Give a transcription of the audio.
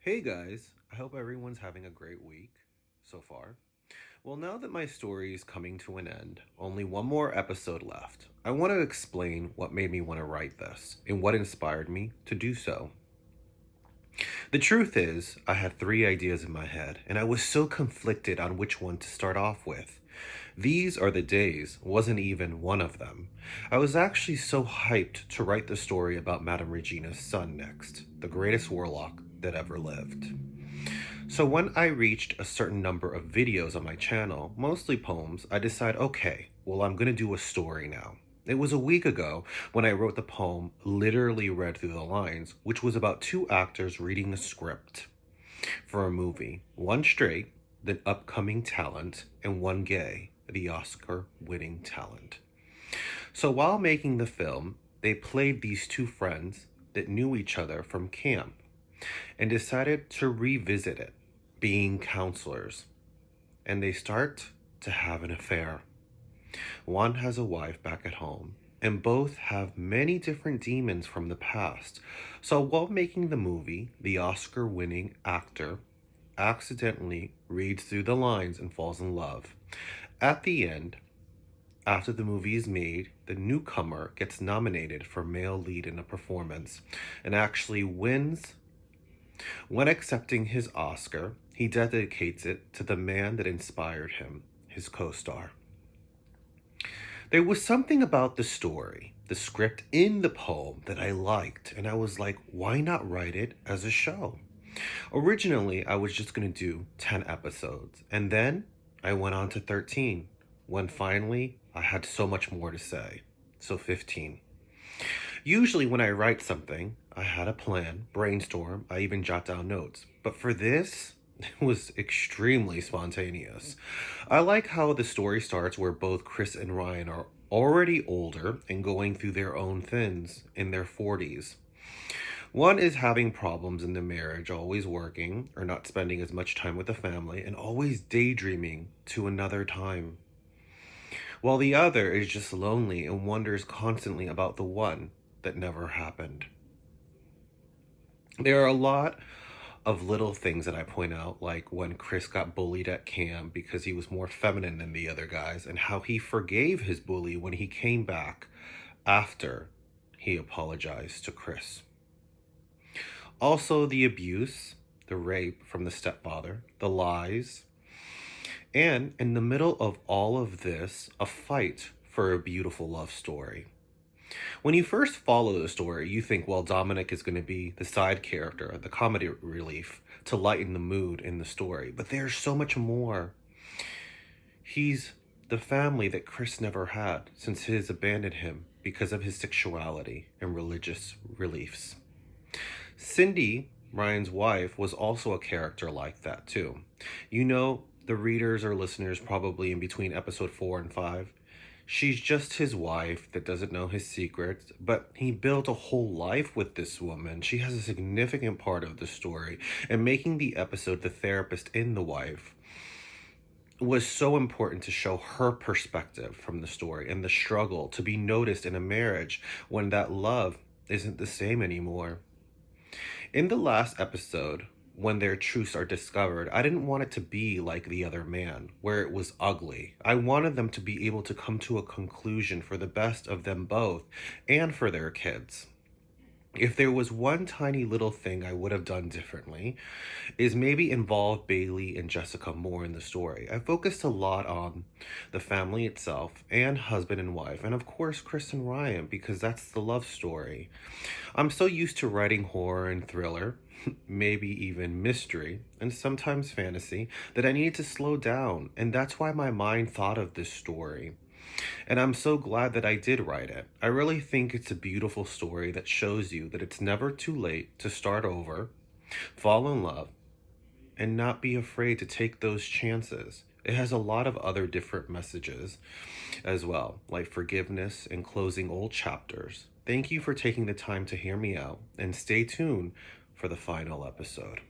Hey guys, I hope everyone's having a great week so far. Well, now that my story is coming to an end, only one more episode left. I want to explain what made me want to write this and what inspired me to do so. The truth is, I had three ideas in my head, and I was so conflicted on which one to start off with. These Are the Days wasn't even one of them. I was actually so hyped to write the story about Madame Regina's son next, the greatest warlock that ever lived. So when I reached a certain number of videos on my channel, mostly poems, I decided, okay, well, I'm gonna do a story now. It was a week ago when I wrote the poem, literally read through the lines, which was about two actors reading the script for a movie. One straight, the upcoming talent, and one gay, the Oscar-winning talent. So while making the film, they played these two friends that knew each other from camp and decided to revisit it, being counselors. And they start to have an affair. One has a wife back at home, and both have many different demons from the past. So while making the movie, the Oscar winning actor accidentally reads through the lines and falls in love. At the end, after the movie is made, the newcomer gets nominated for male lead in a performance and actually wins. When accepting his Oscar, he dedicates it to the man that inspired him, his co-star. There was something about the story, the script in the poem that I liked, and I was like, why not write it as a show? Originally, I was just going to do 10 episodes, and then I went on to 13, when finally I had so much more to say, so 15. Usually when I write something, I had a plan, brainstorm, I even jot down notes. But for this, it was extremely spontaneous. I like how the story starts where both Chris and Ryan are already older and going through their own things in their 40s. One is having problems in the marriage, always working or not spending as much time with the family, and always daydreaming to another time. While the other is just lonely and wonders constantly about the one that never happened. There are a lot of little things that I point out, like when Chris got bullied at camp because he was more feminine than the other guys, and how he forgave his bully when he came back after he apologized to Chris. Also, the abuse, the rape from the stepfather, the lies, and in the middle of all of this, a fight for a beautiful love story. When you first follow the story, you think, well, Dominic is going to be the side character, the comedy relief, to lighten the mood in the story. But there's so much more. He's the family that Chris never had since his abandoned him because of his sexuality and religious beliefs. Cindy, Ryan's wife, was also a character like that too. You know, the readers or listeners probably in between episode 4 and 5. She's just his wife that doesn't know his secrets, but he built a whole life with this woman. She has a significant part of the story, and making the episode the therapist in the wife was so important to show her perspective from the story and the struggle to be noticed in a marriage when that love isn't the same anymore. In the last episode, when their truths are discovered, I didn't want it to be like the other man, where it was ugly. I wanted them to be able to come to a conclusion for the best of them both and for their kids. If there was one tiny little thing I would have done differently, is maybe involve Bailey and Jessica more in the story. I focused a lot on the family itself and husband and wife, and of course Chris and Ryan, because that's the love story. I'm so used to writing horror and thriller, maybe even mystery, and sometimes fantasy, that I needed to slow down, and that's why my mind thought of this story. And I'm so glad that I did write it. I really think it's a beautiful story that shows you that it's never too late to start over, fall in love, and not be afraid to take those chances. It has a lot of other different messages as well, like forgiveness and closing old chapters. Thank you for taking the time to hear me out, and stay tuned for the final episode.